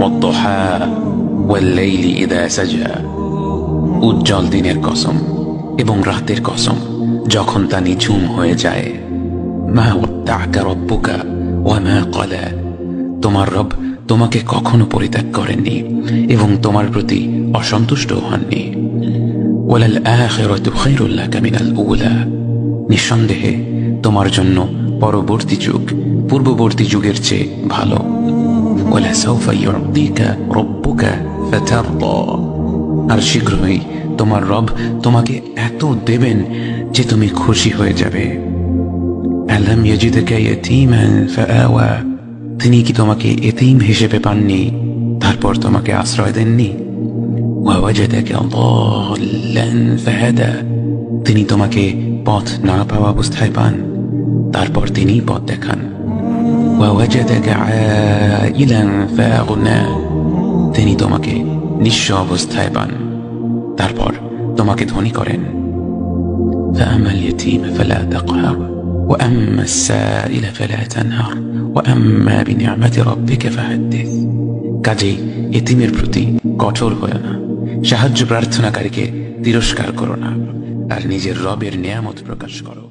ওয়াদ-দুহা ওয়াল-লাইলি ইযা সাজা, উজ্জ্বল দিনের কসম এবং রাতের কসম যখন তা নিঝুম হয়ে যায়। মা ওয়াদ্দা'কা রাব্বুকা ওয়া মা ক্বালা, তোমার রব তোমাকে কখনো পরিত্যাগ করেননি এবং তোমার প্রতি অসন্তুষ্ট হননি। ওয়ালাল আখিরাতু খায়রুল লাকা মিনাল উলা, নিঃসন্দেহে তোমার জন্য পরবর্তী যুগ পূর্ববর্তী যুগের চেয়ে ভালো। ওয়ালা সাওফা ইউ'তিকা রাব্বুকা ফাতারদা, আর শীঘ্রই তোমার রব তোমাকে এত দেবেন যে তুমি খুশি হয়ে যাবে। আলাম ইয়াজিদকা ইয়াতীমান ফাআওয়া, তিনি কি তোমাকে এতিম হিসেবে পাননি তারপর তোমাকে আশ্রয় দেননি? ওয়া ওয়াজাদাকা দাল্লান ফাহাদা, তিনি তোমাকে পথ না পাওয়া অবস্থায় পান তারপর তিনি পথ দেখান। ওয়া ওয়াজাদাকা আইলান ফাআগনা, তিনি তোমাকে নিঃস্ব অবস্থায় পান তারপর তোমাকে ধনী করেন। فأما اليتيم فلا تقهر وأما السائل فلا تنهر وأما بنعمة ربك فحدث, কাজেই এতিমের প্রতি কঠোর হয়ো না, সাহায্য প্রার্থনাকারীকে তিরস্কার করো না, আর নিজের রবের নিয়ামত প্রকাশ করো।